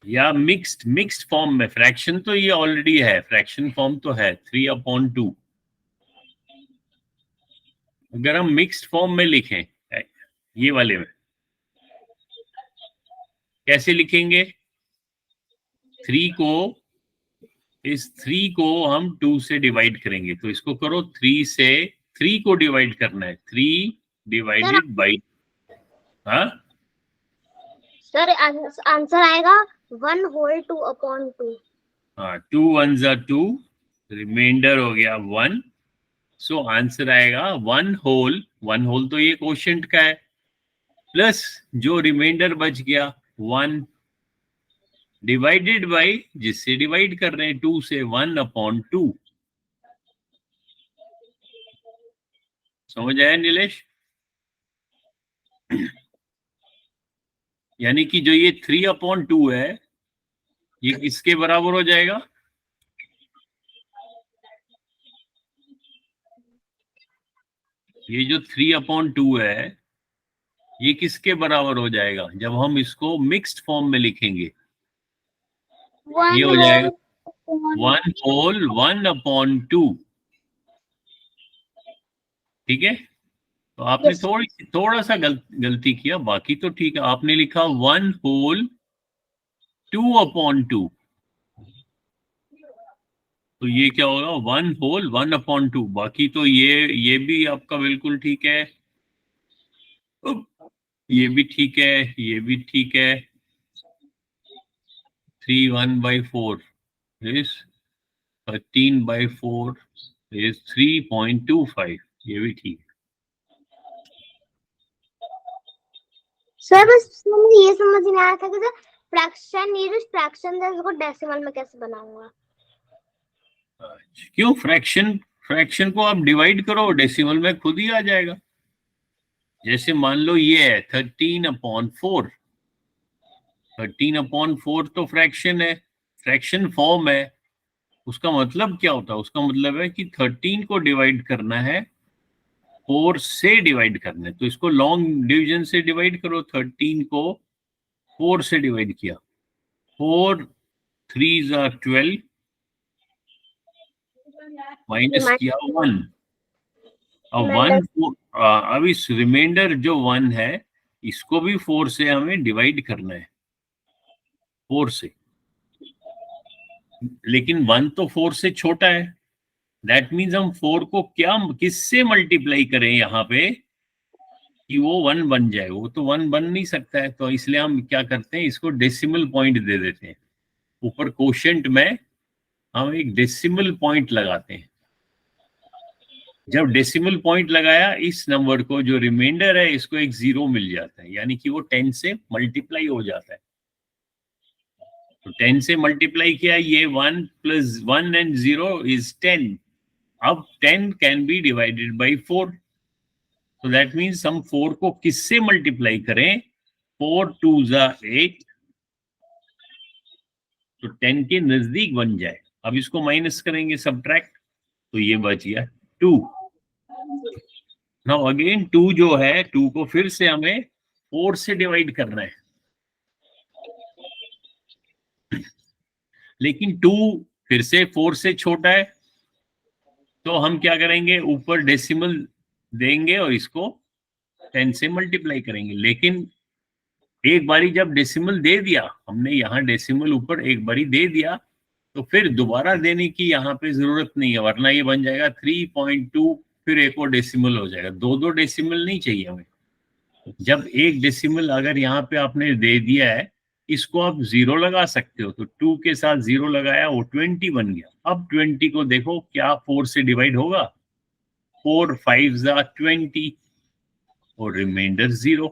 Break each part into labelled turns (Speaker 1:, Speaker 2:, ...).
Speaker 1: या mixed form में, fraction तो ये ऑलरेडी है, फ्रैक्शन फॉर्म तो है 3/2। अगर हम मिक्स्ड फॉर्म में लिखें ये वाले में, कैसे लिखेंगे? 3 को, इस 3 को हम 2 से डिवाइड करेंगे, तो इसको करो 3 से, 3 को डिवाइड करना है, 3 डिवाइडेड बाई, हाँ
Speaker 2: सर आंसर आएगा 1/2/2।
Speaker 1: हाँ, 2 1 जा 2, रिमाइंडर हो गया 1, सो आंसर आएगा 1 होल तो ये क्वोशिएंट का है, प्लस जो रिमाइंडर बच गया 1 डिवाइडेड बाई, जिससे डिवाइड कर रहे हैं 2 से, 1/2। समझ आया नीलेश? यानी कि जो ये 3/2 है, ये किसके बराबर हो जाएगा? ये जो 3/2 है, ये किसके बराबर हो जाएगा जब हम इसको मिक्स्ड फॉर्म में लिखेंगे? ये हो जाएगा 1/2। ठीक है, तो आपने थोड़ा सा गलती किया, बाकी तो ठीक है। आपने लिखा 1/2/2, तो ये क्या होगा? 1/1/2। बाकी तो ये भी आपका बिल्कुल ठीक है, ये भी ठीक है, ये भी ठीक है। 3 1/4 is 13/4 is 3.25, ये भी ठीक है।
Speaker 2: सर बस मुझे ये समझ नहीं आया था कि सर फ्रैक्शन, ये जो फ्रैक्शन है इसको डेसिमल में कैसे बनाऊंगा?
Speaker 1: क्यों? फ्रैक्शन को आप डिवाइड करो, डेसिमल में खुद ही आ जाएगा। जैसे मान लो ये है 13/4, 13/4 तो फ्रैक्शन है, फ्रैक्शन फॉर्म है। उसका मतलब क्या होता है? उसका मतलब है कि 13 को डिवाइड करना है, 4 से डिवाइड करना है, तो इसको लॉन्ग डिवीजन से डिवाइड करो। 13 को 4 से डिवाइड किया, 4 3 12, माइनस किया 1, अब 1 अब इस रिमाइंडर जो 1 है, इसको भी 4 से हमें डिवाइड करना है, 4 से। लेकिन 1 तो 4 से छोटा है, दैट मीन्स हम 4 को क्या, किससे मल्टीप्लाई करें यहाँ पे कि वो 1 बन जाए? वो तो 1 बन नहीं सकता है, तो इसलिए हम क्या करते हैं, इसको डेसिमल पॉइंट दे देते हैं। ऊपर कोशेंट में हम एक डेसिमल पॉइंट लगाते हैं। जब डेसिमल पॉइंट लगाया, इस नंबर को, जो रिमाइंडर है, इसको एक 0 मिल जाता है, यानी कि वो 10 से मल्टीप्लाई हो जाता है। तो 10 से मल्टीप्लाई किया, ये 1 + 1 and 0 is 10। अब 10 कैन बी डिवाइडेड बाई 4, तो दैट मीन्स हम 4 को किससे मल्टीप्लाई करें? 4 2 8, तो 10 के नजदीक बन जाए। अब इसको माइनस करेंगे, सब्ट्रैक्ट, तो ये बच गया 2। नाउ अगेन 2 जो है, 2 को फिर से हमें 4 से डिवाइड करना है, लेकिन 2 फिर से 4 से छोटा है, तो हम क्या करेंगे, ऊपर डेसिमल देंगे और इसको 10 से मल्टीप्लाई करेंगे। लेकिन एक बारी जब डेसिमल दे दिया हमने, यहाँ डेसिमल ऊपर एक बारी दे दिया, तो फिर दोबारा देने की यहाँ पे जरूरत नहीं है, वरना ये बन जाएगा 3.2, फिर एक और डेसिमल हो जाएगा। दो डेसिमल नहीं चाहिए हमें। जब एक डेसिमल अगर यहाँ पे आपने दे दिया है, इसको आप 0 लगा सकते हो, तो 2 के साथ 0 लगाया, वो 20 बन गया। अब 20 को देखो क्या 4 से डिवाइड होगा? 4 5 20, और रिमाइंडर 0।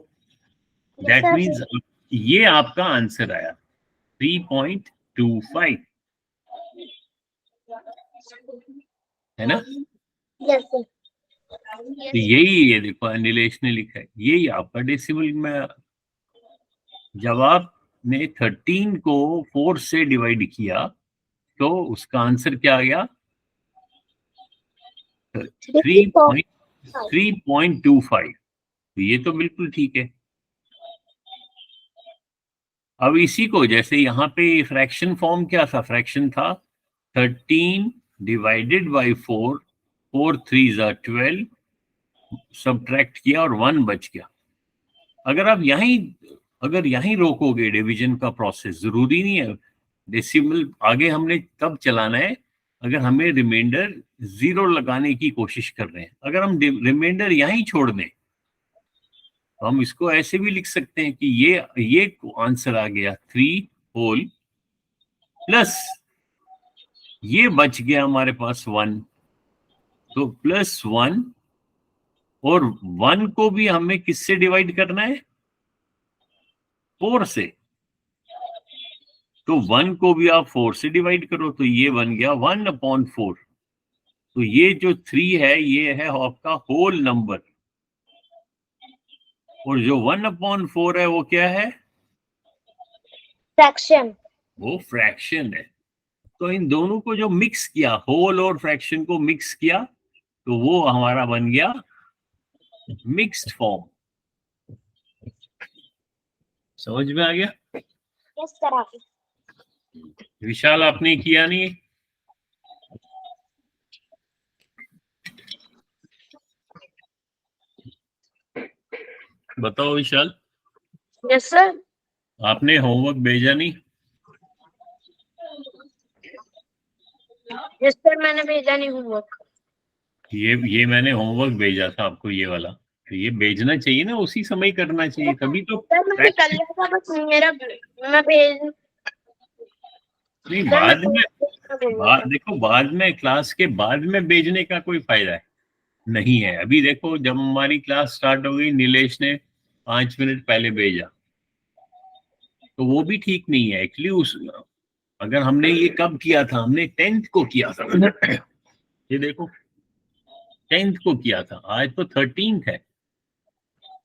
Speaker 1: दैट मीन्स ये आपका आंसर आया 3.25, है ना? तो यही, ये देखो नीलेश ने लिखा है, यही आपका डेसिमल में। जब आपने 13 को 4 से डिवाइड किया, तो उसका आंसर क्या आ गया? 3.25। ये तो बिल्कुल ठीक है। अब इसी को जैसे यहाँ पे फ्रैक्शन फॉर्म क्या था, फ्रैक्शन था 13 डिवाइडेड बाई 4, 4 3 12, सब्ट्रैक्ट किया और 1 बच गया। अगर यहीं रोकोगे डिवीजन का प्रोसेस, जरूरी नहीं है डेसिमल आगे हमने तब चलाना है अगर हमें रिमाइंडर 0 लगाने की कोशिश कर रहे हैं। अगर हम रिमाइंडर यहीं छोड़ दें तो हम इसको ऐसे भी लिख सकते हैं कि ये आंसर आ गया 3 होल प्लस ये बच गया हमारे पास 1, तो +1, और 1 को भी हमें किससे डिवाइड करना है, 4 से। तो 1 को भी आप 4 से डिवाइड करो तो ये बन गया 1/4। तो ये जो 3 है ये है आपका होल नंबर, और जो 1/4 है वो क्या है,
Speaker 2: फ्रैक्शन।
Speaker 1: वो फ्रैक्शन है। तो इन दोनों को जो मिक्स किया, होल और फ्रैक्शन को मिक्स किया, तो वो हमारा बन गया मिक्स्ड फॉर्म। समझ में आ गया?
Speaker 2: Yes sir. आप
Speaker 1: विशाल आपने किया नहीं? बताओ विशाल,
Speaker 2: यस सर।
Speaker 1: आपने होमवर्क भेजा नहीं?
Speaker 2: यस सर, मैंने भेजा नहीं होमवर्क।
Speaker 1: ये मैंने होमवर्क भेजा था आपको, ये वाला। तो ये भेजना चाहिए ना, उसी समय करना चाहिए, तभी तो
Speaker 2: सर मैंने कर
Speaker 1: practice-
Speaker 2: लिया था, बस मेरा मैं भेज
Speaker 1: नहीं,
Speaker 2: सर मैं
Speaker 1: देखो बाद में, क्लास के बाद में भेजने का कोई फायदा है नहीं है। अभी देखो जब हमारी क्लास स्टार्ट हो गई, नीलेश ने 5 मिनट पहले भेजा, तो वो भी ठीक नहीं है एक्चुअली। उस अगर हमने ये कब किया था, हमने 10th को किया था ये देखो 10th को किया था, आज तो 13th है।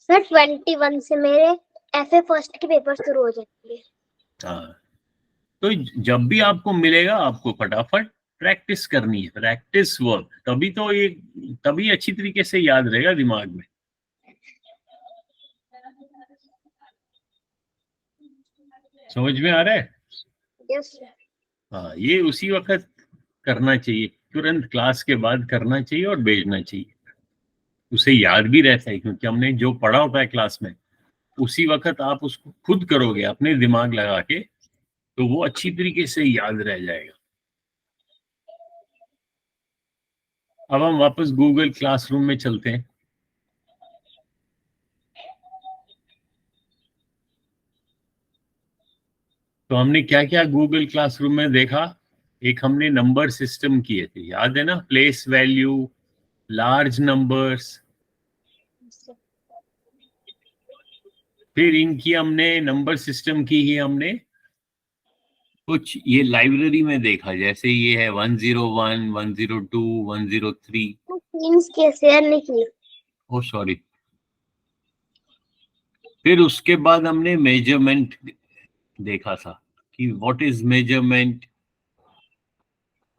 Speaker 2: सर 21 से मेरे FA फर्स्ट के पेपर शुरू हो जाएंगे।
Speaker 1: हाँ, तो जब भी आपको मिलेगा आपको फटाफट प्रैक्टिस करनी है, प्रैक्टिस वर्क, तभी अच्छी तरीके से याद रहेगा दिमाग में। समझ में आ रहा है?
Speaker 2: Yes sir.
Speaker 1: हाँ, ये उसी वक्त करना चाहिए, तुरंत क्लास के बाद करना चाहिए और भेजना चाहिए। उसे याद भी रहता है, क्योंकि हमने जो पढ़ा होता है क्लास में, उसी वक्त आप उसको खुद करोगे अपने दिमाग लगा के, तो वो अच्छी तरीके से याद रह जाएगा। अब हम वापस गूगल क्लासरूम में चलते हैं। तो हमने क्या क्या गूगल क्लासरूम में देखा, एक हमने नंबर सिस्टम किए थे, याद है ना, प्लेस वैल्यू, लार्ज नंबर्स। फिर इनकी हमने नंबर सिस्टम की ही हमने कुछ ये लाइब्रेरी में देखा, जैसे ये है 101, 102, 103।
Speaker 2: टीम्स के शेयर नहीं किए।
Speaker 1: Oh sorry. फिर उसके बाद हमने मेजरमेंट देखा था कि what is measurement,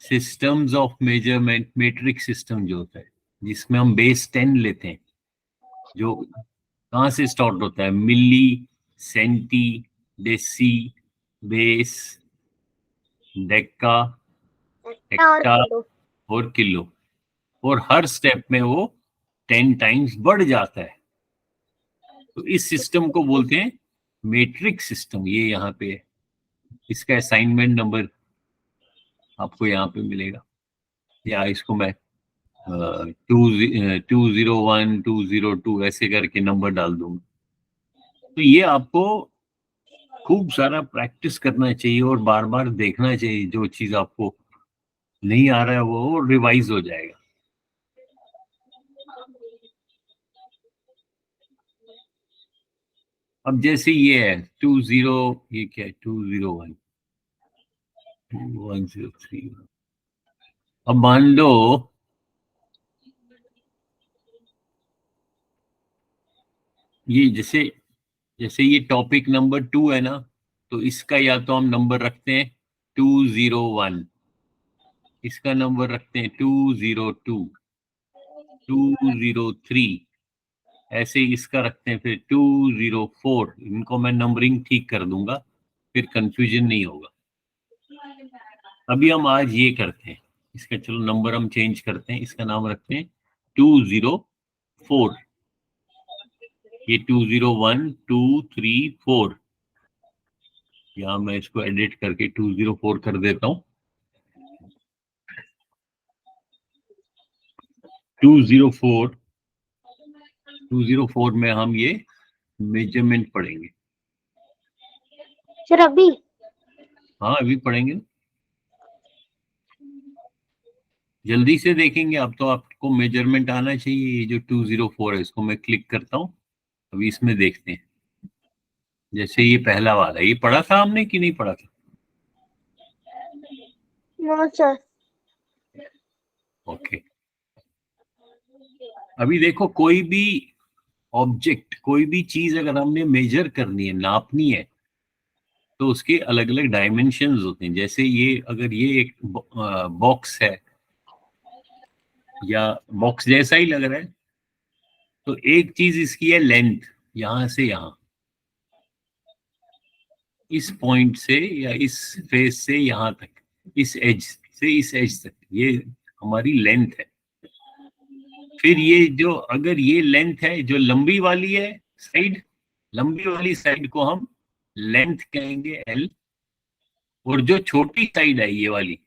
Speaker 1: systems of measurement, metric system जो होता है जिसमें हम बेस 10 लेते हैं, जो कहाँ से स्टार्ट होता है, मिली, सेंटी, डेसी, बेस, डेका,
Speaker 2: और
Speaker 1: हेक्टा
Speaker 2: किलो।
Speaker 1: और किलो, और हर स्टेप में वो 10 टाइम्स बढ़ जाता है। तो इस सिस्टम को बोलते हैं मेट्रिक सिस्टम। ये यहाँ पे है, इसका असाइनमेंट नंबर आपको यहाँ पे मिलेगा, या इसको मैं 201, 202 ऐसे करके नंबर डाल दूंगा। तो ये आपको खूब सारा प्रैक्टिस करना चाहिए और बार बार देखना चाहिए, जो चीज आपको नहीं आ रहा है वो रिवाइज हो जाएगा। अब जैसे ये है 20, ये क्या है, 201, 2103। अब मान लो ये जैसे जैसे ये टॉपिक नंबर 2 है ना, तो इसका या तो हम नंबर रखते हैं 201, इसका नंबर रखते हैं 202, 203, ऐसे ही इसका रखते हैं फिर 204। इनको मैं नंबरिंग ठीक कर दूंगा फिर कंफ्यूजन नहीं होगा। अभी हम आज ये करते हैं, इसका चलो नंबर हम चेंज करते हैं, इसका नाम रखते हैं 204। ये 201 2 3 4, यहाँ मैं इसको एडिट करके 204 कर देता हूँ। 204 में हम ये मेजरमेंट पढ़ेंगे।
Speaker 2: सर अभी?
Speaker 1: हाँ अभी पढ़ेंगे, जल्दी से देखेंगे। अब तो आपको मेजरमेंट आना चाहिए। ये जो 204 है इसको मैं क्लिक करता हूँ, अभी इसमें देखते हैं। जैसे ये पहला वाला, ये पढ़ा था हमने कि नहीं पढ़ा था?
Speaker 2: No sir.
Speaker 1: ओके, अभी देखो कोई भी ऑब्जेक्ट, कोई भी चीज अगर हमने मेजर करनी है, नापनी है, तो उसके अलग अलग डायमेंशंस होते हैं। जैसे ये अगर ये एक बॉक्स है या बॉक्स जैसा ही लग रहा है, तो एक चीज इसकी है लेंथ, यहां से यहां, इस पॉइंट से या इस फेस से यहां तक, इस एज से इस एज तक, ये हमारी लेंथ है। फिर ये जो, अगर ये लेंथ है, जो लंबी वाली है साइड, लंबी वाली साइड को हम लेंथ कहेंगे एल, और जो छोटी साइड है ये वाली,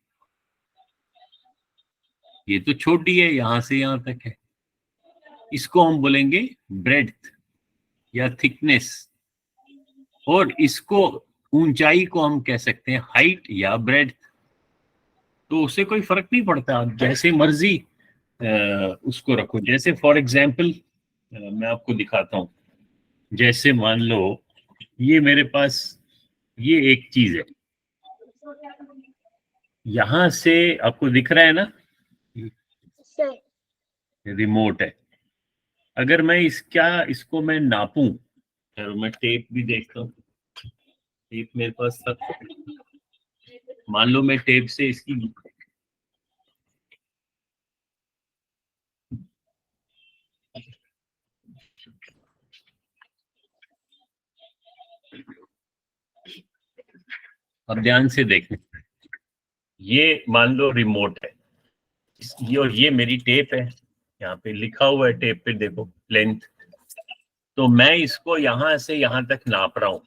Speaker 1: ये तो छोटी है, यहां से यहां तक है, इसको हम बोलेंगे ब्रेड्थ या थिकनेस। और इसको, ऊंचाई को हम कह सकते हैं हाइट या ब्रेड्थ। तो उससे कोई फर्क नहीं पड़ता, आप जैसे मर्जी उसको रखो। जैसे फॉर एग्जाम्पल मैं आपको दिखाता हूं, जैसे मान लो ये मेरे पास ये एक चीज है, यहां से आपको दिख रहा है ना,
Speaker 2: सर
Speaker 1: रिमोट है। अगर मैं इसको मैं नापूं, चलो मैं टेप भी देखता हूँ, टेप मेरे पास था, मान लो मैं टेप से इसकी, अब ध्यान से देखें, ये मान लो रिमोट है, ये और ये मेरी टेप है, यहाँ पे लिखा हुआ है टेप पे देखो लेंथ। तो मैं इसको यहां से यहां तक नाप रहा हूं,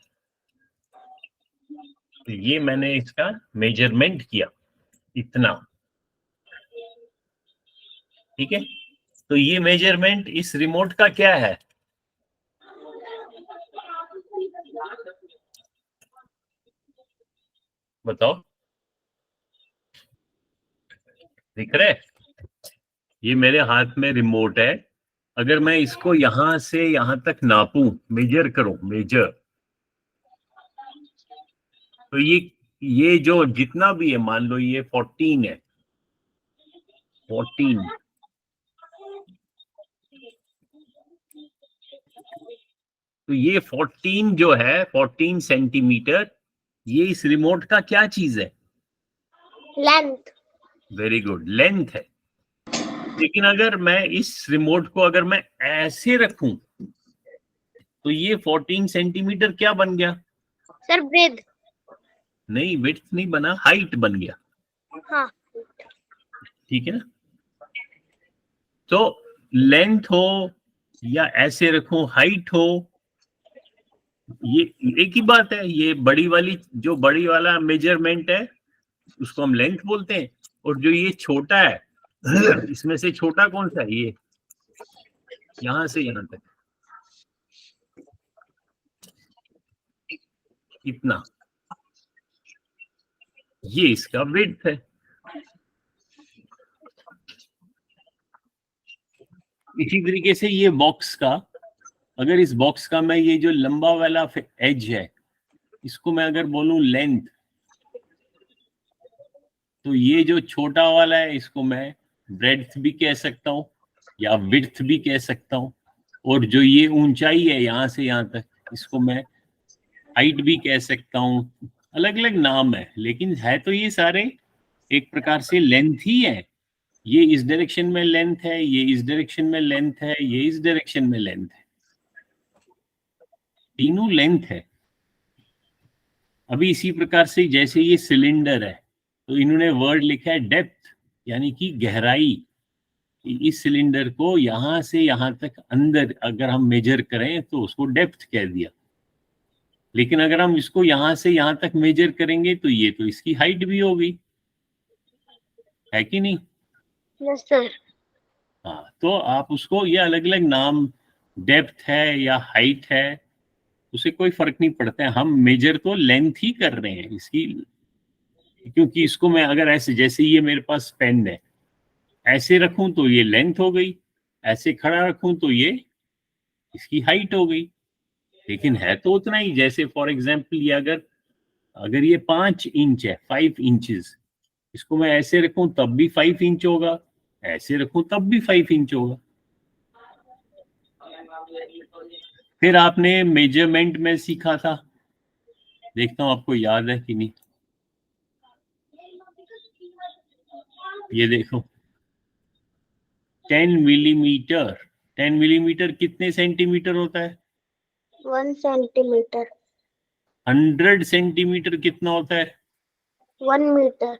Speaker 1: तो ये मैंने इसका मेजरमेंट किया इतना, ठीक है। तो ये मेजरमेंट इस रिमोट का क्या है, बताओ, दिख रहा है? ये मेरे हाथ में रिमोट है, अगर मैं इसको यहां से यहां तक नापूं, मेजर करूं, मेजर, तो ये जो जितना भी है, मान लो ये 14 है, 14, तो ये 14 जो है, 14 सेंटीमीटर, ये इस रिमोट का क्या चीज है?
Speaker 2: लेंथ।
Speaker 1: वेरी गुड, लेंथ है। लेकिन अगर मैं इस रिमोट को अगर मैं ऐसे रखूं, तो ये 14 सेंटीमीटर क्या बन गया?
Speaker 2: Sir breath.
Speaker 1: नहीं, विड्थ नहीं बना, हाइट बन गया,
Speaker 2: हाँ
Speaker 1: ठीक है ना। तो लेंथ हो या ऐसे रखूं हाइट हो, ये एक ही बात है। ये बड़ी वाली, जो बड़ी वाला मेजरमेंट है उसको हम लेंथ बोलते हैं, और जो ये छोटा है, इसमें से छोटा कौन सा है? ये यहां से यहां तक इतना, ये इसका विड्थ है। इसी तरीके से ये बॉक्स का, अगर इस बॉक्स का मैं ये जो लंबा वाला एज है, इसको मैं अगर बोलूं लेंथ, तो ये जो छोटा वाला है इसको मैं ब्रेड्थ भी कह सकता हूँ या विड्थ भी कह सकता हूँ, और जो ये ऊंचाई है यहां से यहां तक, इसको मैं हाइट भी कह सकता हूँ। अलग अलग नाम है, लेकिन है तो ये सारे एक प्रकार से लेंथ ही है। ये इस डायरेक्शन में लेंथ है, ये इस डायरेक्शन में लेंथ है, ये इस डायरेक्शन में लेंथ है, तीनों लेंथ है। अभी इसी प्रकार से जैसे ये सिलेंडर है तो इन्होंने वर्ड लिखा है डेप्थ, यानी कि गहराई। इस सिलेंडर को यहां से यहां तक अंदर अगर हम मेजर करें तो उसको डेप्थ कह दिया, लेकिन अगर हम इसको यहां से यहां तक मेजर करेंगे तो ये तो इसकी हाइट भी हो गई, है कि नहीं?
Speaker 2: Yes sir.
Speaker 1: हाँ, तो आप उसको ये अलग अलग नाम, डेप्थ है या हाइट है, उसे कोई फर्क नहीं पड़ता है, हम मेजर तो लेंथ ही कर रहे हैं इसकी। क्योंकि इसको मैं अगर ऐसे, जैसे ये मेरे पास पेन है, ऐसे रखूं तो ये लेंथ हो गई, ऐसे खड़ा रखूं तो ये इसकी हाइट हो गई, लेकिन है तो उतना ही। जैसे फॉर एग्जाम्पल ये अगर अगर ये 5 इंच है, 5 इंचेस, इसको मैं ऐसे रखूं तब भी 5 इंच होगा, ऐसे रखूं तब भी 5 इंच होगा। फिर आपने मेजरमेंट में सीखा था, देखता हूं आपको याद है कि नहीं। ये देखो 10 मिलीमीटर, 10 मिलीमीटर कितने सेंटीमीटर होता है?
Speaker 2: 1 सेंटीमीटर।
Speaker 1: 100 सेंटीमीटर कितना होता है?
Speaker 2: 1 मीटर।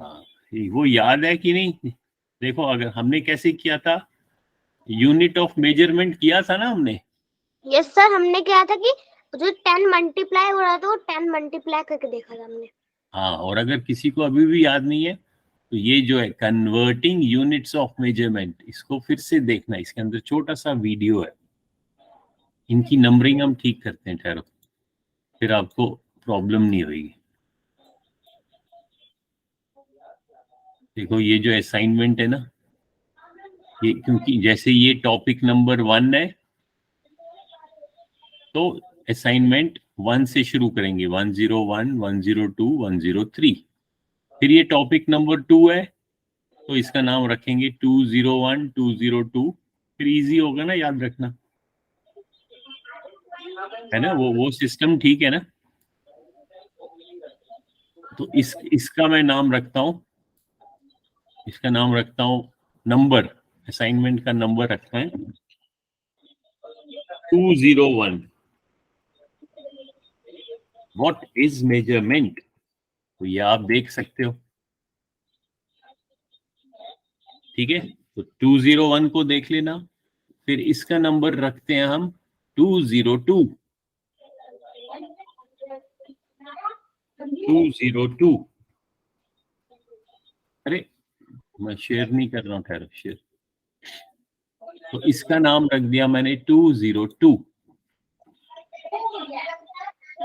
Speaker 1: हाँ, वो याद है कि नहीं? देखो अगर हमने कैसे किया था, यूनिट ऑफ मेजरमेंट किया था ना हमने।
Speaker 2: यस सर, हमने क्या था कि जो 10 मल्टीप्लाई हो रहा था वो 10 मल्टीप्लाई करके देखा था हमने।
Speaker 1: हाँ, और अगर किसी को अभी भी याद नहीं है तो ये जो है कन्वर्टिंग यूनिट्स ऑफ मेजरमेंट, इसको फिर से देखना, इसके अंदर छोटा सा वीडियो है। इनकी नंबरिंग हम ठीक करते हैं, ठहरो, फिर आपको प्रॉब्लम नहीं होगी। देखो ये जो असाइनमेंट है ना, ये क्योंकि जैसे ये टॉपिक नंबर 1 है तो असाइनमेंट 1 से शुरू करेंगे, 101, 102, 103। फिर ये टॉपिक नंबर 2 है तो इसका नाम रखेंगे 201, 202। फिर इजी होगा ना याद रखना, है ना? वो सिस्टम ठीक है ना? तो इसका मैं नाम रखता हूँ, इसका नाम रखता हूँ नंबर, असाइनमेंट का नंबर रखते हैं 201। व्हाट इज मेजरमेंट, तो ये आप देख सकते हो, ठीक है? तो 201 को देख लेना, फिर इसका नंबर रखते हैं हम 202, 202। अरे मैं शेयर नहीं कर रहा हूँ, ठहरो, शेयर। तो इसका नाम रख दिया मैंने 202,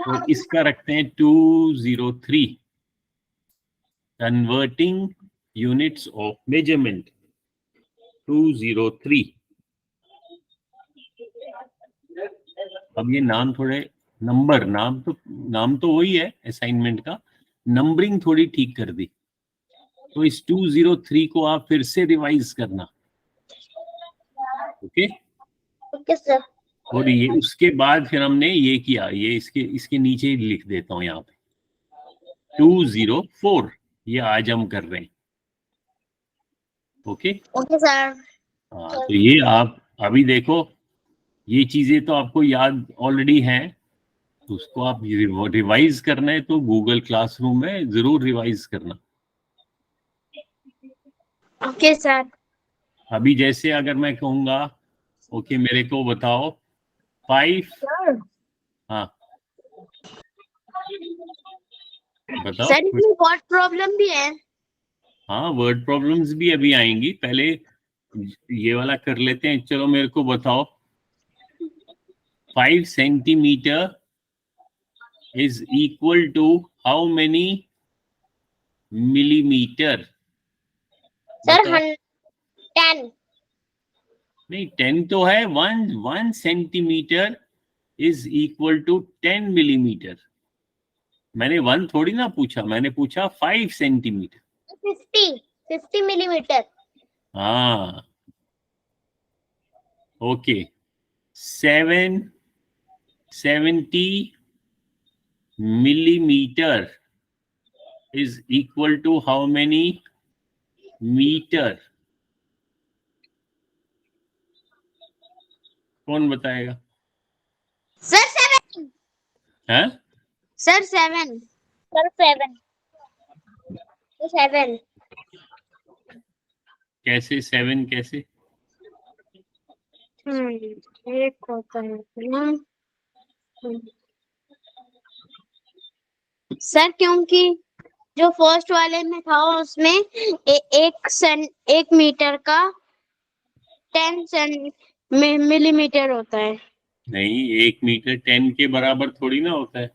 Speaker 1: और इसका रखते हैं 203, कन्वर्टिंग यूनिट्स ऑफ मेजरमेंट 203। अब ये नाम थोड़े, नंबर, नाम तो वही है असाइनमेंट का, नंबरिंग थोड़ी ठीक कर दी। तो इस 203 को आप फिर से रिवाइज करना, ओके?
Speaker 2: Okay sir.
Speaker 1: और ये उसके बाद फिर हमने ये किया, ये इसके नीचे ही लिख देता हूं यहाँ पे 204, ये आज हम कर रहे हैं, ओके?
Speaker 2: Okay sir.
Speaker 1: हाँ, तो ये आप अभी देखो, ये चीजें तो आपको याद ऑलरेडी हैं, तो उसको आप रिवाइज करना है तो गूगल क्लासरूम में जरूर रिवाइज करना।
Speaker 2: Okay sir.
Speaker 1: अभी जैसे अगर मैं कहूंगा, ओके मेरे को बताओ 5,
Speaker 2: सर
Speaker 1: हाँ बताओ।
Speaker 2: सर इसमें वर्ड प्रॉब्लम भी है।
Speaker 1: हाँ, वर्ड प्रॉब्लम्स भी अभी आएंगी, पहले ये वाला कर लेते हैं। चलो मेरे को बताओ 5 centimetre is equal to how many millimetre?
Speaker 2: Sir
Speaker 1: बताओ।
Speaker 2: 10।
Speaker 1: नहीं, 10 तो है, 1 centimetre is equal to 10 millimetre. मैंने 1 थोड़ी ना पूछा, मैंने पूछा 5 सेंटीमीटर।
Speaker 2: 50 मिलीमीटर।
Speaker 1: हाँ, okay. 70 millimeter is equal to how many meter? कौन बताएगा?
Speaker 2: सर 7।
Speaker 1: है
Speaker 2: सर 7 सर 7 7
Speaker 1: कैसे 7 कैसे?
Speaker 2: एक होता है सर, क्योंकि जो फर्स्ट वाले में था उसमें एक मीटर का 10 मिलीमीटर होता है।
Speaker 1: नहीं, 1 मीटर 10 के बराबर थोड़ी ना होता है।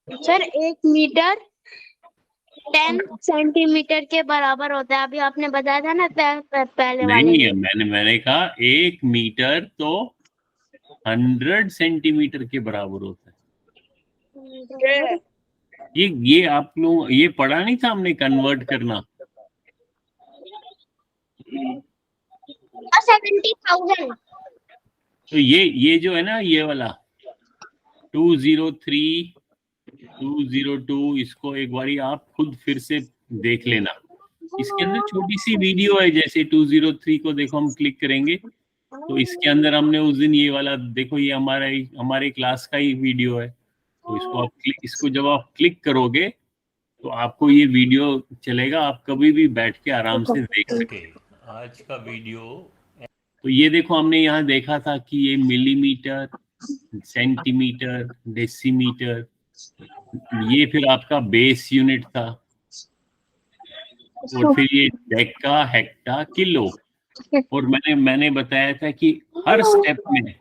Speaker 2: सर 1 मीटर 10 सेंटीमीटर के बराबर होता है, अभी आपने बताया था ना पहले वाले
Speaker 1: नहीं,
Speaker 2: में।
Speaker 1: मैंने कहा 1 मीटर तो 100 सेंटीमीटर के बराबर होता है। ये आप लोग ये पढ़ा नहीं था हमने, कन्वर्ट करना।
Speaker 2: 70,000
Speaker 1: तो ये जो है ना, ये वाला 203 202, इसको एक बारी आप खुद फिर से देख लेना। इसके अंदर छोटी सी वीडियो है, जैसे 203 को देखो, हम क्लिक करेंगे तो इसके अंदर हमने उस दिन ये वाला देखो, ये हमारे क्लास का ही वीडियो है। तो इसको जब आप क्लिक करोगे तो आपको ये वीडियो चलेगा, आप कभी भी बैठ के आराम से देख सके आज का वीडियो। तो ये देखो, हमने यहाँ देखा था कि ये मिलीमीटर, सेंटीमीटर, डेसीमीटर, ये फिर आपका बेस यूनिट था, और फिर ये डेका, हेक्टा, किलो। और मैंने बताया था कि हर स्टेप में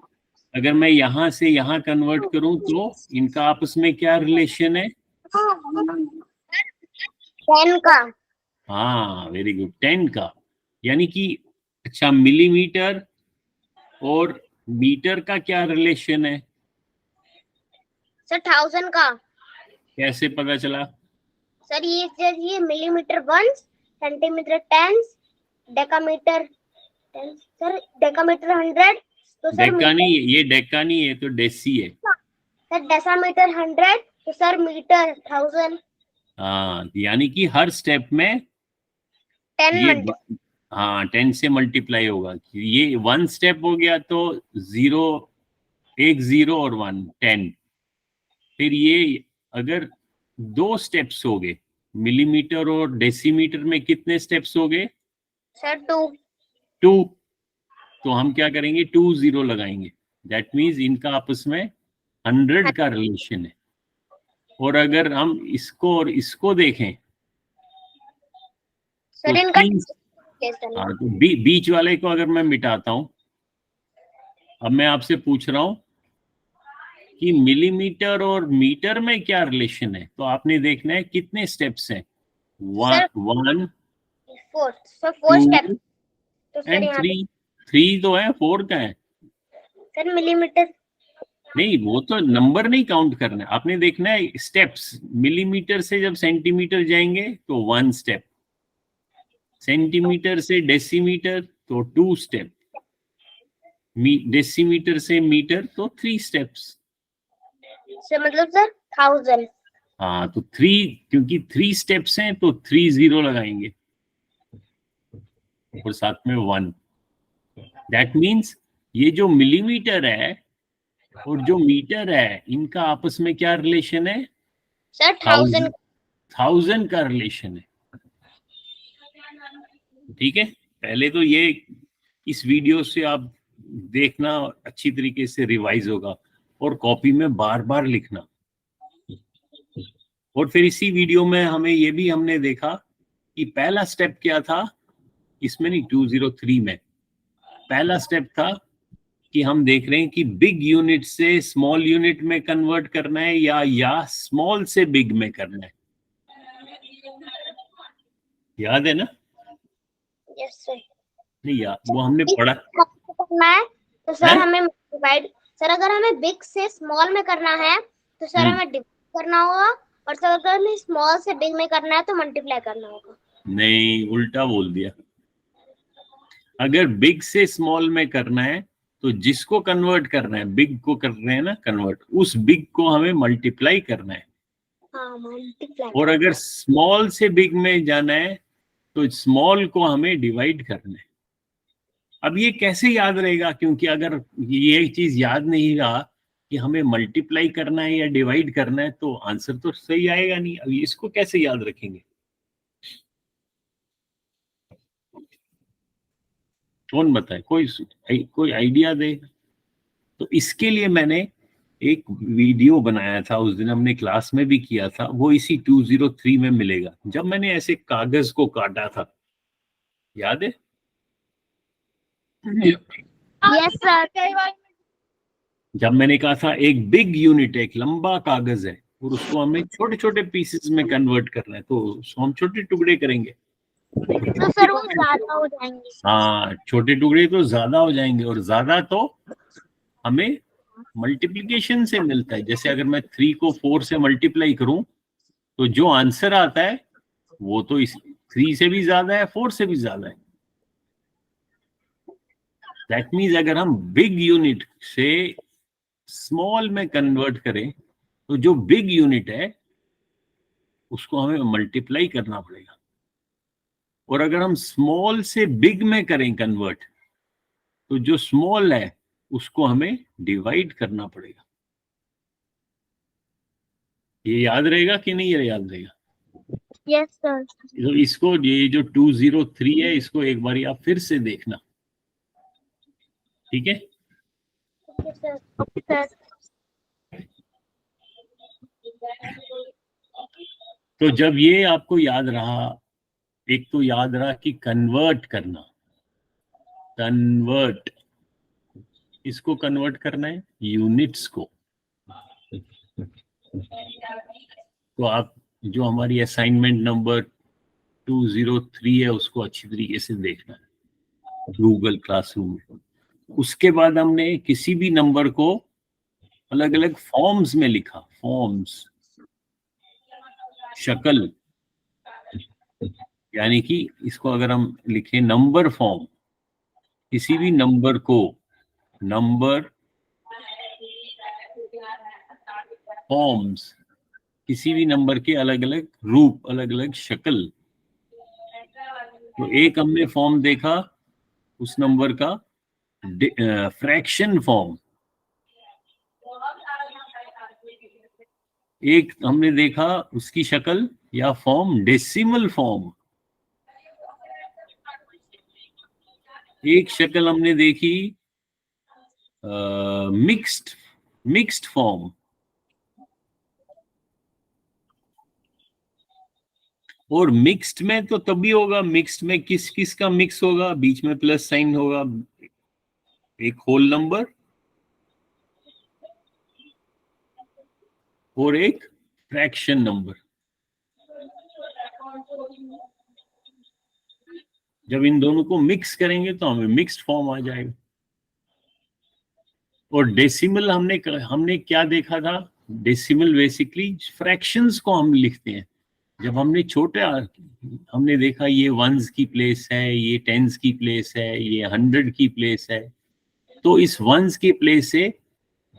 Speaker 1: अगर मैं यहाँ से यहाँ कन्वर्ट करूं तो इनका आपस में क्या रिलेशन है?
Speaker 2: 10 का।
Speaker 1: हाँ, वेरी गुड, 10 का। यानी कि अच्छा, मिलीमीटर और मीटर का क्या रिलेशन है?
Speaker 2: सर 1000 का।
Speaker 1: कैसे पता चला?
Speaker 2: सर ये millimetre 1, centimetre 10, decametre 10, sir decametre 100, तो सर
Speaker 1: डेका नहीं, ये डेका नहीं है, तो डेसी है।
Speaker 2: सर डेसीमीटर 100, तो सर मीटर 1000।
Speaker 1: हाँ, यानी कि हर स्टेप में
Speaker 2: 10
Speaker 1: ये हाँ 10 से मल्टीप्लाई होगा। ये 1 स्टेप हो गया तो 0, 1 0 और 1 10। फिर ये अगर 2 स्टेप्स हो गए, मिलीमीटर और डेसीमीटर में कितने स्टेप्स हो गए?
Speaker 2: सर 2।
Speaker 1: 2। तो हम क्या करेंगे, 2 0 लगाएंगे। दैट मीन्स इनका आपस में 100 का रिलेशन है। और अगर हम इसको और इसको देखें तो
Speaker 2: सर इनका
Speaker 1: हाँ, तो बीच वाले को अगर मैं मिटाता हूं, अब मैं आपसे पूछ रहा हूं कि मिलीमीटर और मीटर में क्या रिलेशन है, तो आपने देखना है कितने स्टेप्स हैं। 1
Speaker 2: 4
Speaker 1: 2
Speaker 2: स्टेप, तो सर
Speaker 1: एंड
Speaker 2: यहाँ
Speaker 1: 3। 3 तो है, 4 का है?
Speaker 2: Sir millimetre.
Speaker 1: नहीं, वो तो नंबर नहीं काउंट करना है, आपने देखना है स्टेप्स। मिलीमीटर से जब सेंटीमीटर जाएंगे तो 1 स्टेप, सेंटीमीटर से डेसीमीटर तो 2 स्टेप, डेसीमीटर से मीटर तो 3 स्टेप्स।
Speaker 2: सर मतलब सर 1000।
Speaker 1: हाँ, तो 3, क्योंकि 3 स्टेप्स हैं तो 3 0 लगाएंगे और साथ में 1। दैट मीन्स ये जो मिलीमीटर है और जो मीटर है, इनका आपस में क्या रिलेशन है?
Speaker 2: सर 1000।
Speaker 1: 1000 का रिलेशन है। ठीक है, पहले तो ये इस वीडियो से आप देखना, अच्छी तरीके से रिवाइज होगा, और कॉपी में बार बार लिखना। और फिर इसी वीडियो में हमने देखा कि पहला स्टेप क्या था इसमें, नहीं 203 में पहला स्टेप था कि हम देख रहे हैं कि बिग यूनिट से स्मॉल यूनिट में कन्वर्ट करना है या स्मॉल से बिग में करना है। याद है ना?
Speaker 2: Yes sir.
Speaker 1: नहीं यार, वो हमने पढ़ा
Speaker 2: करना है तो सर
Speaker 1: है?
Speaker 2: हमें डिवाइड, सर अगर हमें बिग से स्मॉल में करना है तो सर हमें डिवाइड करना होगा, और सर अगर हमें स्मॉल से बिग में करना है तो मल्टीप्लाई करना होगा।
Speaker 1: नहीं, उल्टा बोल दिया। अगर बिग से स्मॉल में करना है तो जिसको कन्वर्ट करना है, बिग को कर रहे हैं ना कन्वर्ट, उस बिग को हमें मल्टीप्लाई करना है।
Speaker 2: हाँ, मल्टीप्लाई।
Speaker 1: और अगर स्मॉल से बिग में जाना है तो स्मॉल को हमें डिवाइड करना है। अब ये कैसे याद रहेगा, क्योंकि अगर ये चीज याद नहीं रहा कि हमें मल्टीप्लाई करना है या डिवाइड करना है, तो आंसर तो सही आएगा नहीं। अब इसको कैसे याद रखेंगे? कौन बताए? कोई आइडिया दे। तो इसके लिए मैंने एक वीडियो बनाया था, उस दिन हमने क्लास में भी किया था, वो इसी 203 में मिलेगा। जब मैंने ऐसे कागज को काटा था, याद है?
Speaker 2: Yes sir.
Speaker 1: जब मैंने कहा था एक बिग यूनिट है, एक लंबा कागज है, और उसको हमें छोटे छोटे पीसेस में कन्वर्ट करना है, तो उसको हम छोटे टुकड़े करेंगे।
Speaker 2: तो सर वो ज्यादा हो जाएंगे।
Speaker 1: हाँ, छोटे टुकड़े तो ज्यादा हो जाएंगे, और ज्यादा तो हमें मल्टीप्लिकेशन से मिलता है। जैसे अगर मैं 3 को 4 से मल्टीप्लाई करूं, तो जो आंसर आता है वो तो इस 3 से भी ज्यादा है, 4 से भी ज्यादा है। दैट मीन्स अगर हम बिग यूनिट से स्मॉल में कन्वर्ट करें, तो जो बिग यूनिट है उसको हमें मल्टीप्लाई करना पड़ेगा, और अगर हम स्मॉल से बिग में करें कन्वर्ट, तो जो स्मॉल है उसको हमें डिवाइड करना पड़ेगा। ये याद रहेगा कि नहीं? ये याद रहेगा?
Speaker 2: Yes sir.
Speaker 1: तो इसको, ये जो 203 है, इसको एक बार आप फिर से देखना, ठीक है?
Speaker 2: Okay sir. Okay sir.
Speaker 1: तो जब ये आपको याद रहा, एक तो याद रहा कि कन्वर्ट करना, कन्वर्ट, इसको कन्वर्ट करना है यूनिट्स को। तो आप जो हमारी असाइनमेंट नंबर 203 है उसको अच्छी तरीके से देखना है गूगल क्लासरूम में। उसके बाद हमने किसी भी नंबर को अलग अलग फॉर्म्स में लिखा, फॉर्म्स, शक्ल, यानी कि इसको अगर हम लिखें नंबर फॉर्म, किसी भी नंबर को नंबर फॉर्म्स, किसी भी नंबर के अलग अलग रूप, अलग अलग शक्ल। तो एक हमने फॉर्म देखा उस नंबर का, फ्रैक्शन फॉर्म। एक हमने देखा उसकी शक्ल या फॉर्म डेसिमल फॉर्म। एक शक्ल हमने देखी मिक्स्ड फॉर्म। और मिक्स्ड में तो तभी होगा, मिक्स्ड में किस किस का मिक्स होगा? बीच में प्लस साइन होगा, एक होल नंबर और एक फ्रैक्शन नंबर। जब इन दोनों को मिक्स करेंगे तो हमें मिक्स्ड फॉर्म आ जाएगा। और डेसिमल हमने क्या देखा था? डेसिमल बेसिकली फ्रैक्शंस को हम लिखते हैं। जब हमने हमने देखा ये वंस की प्लेस है, ये टेंस की प्लेस है, ये 100 की प्लेस है। तो इस वंस की प्लेस से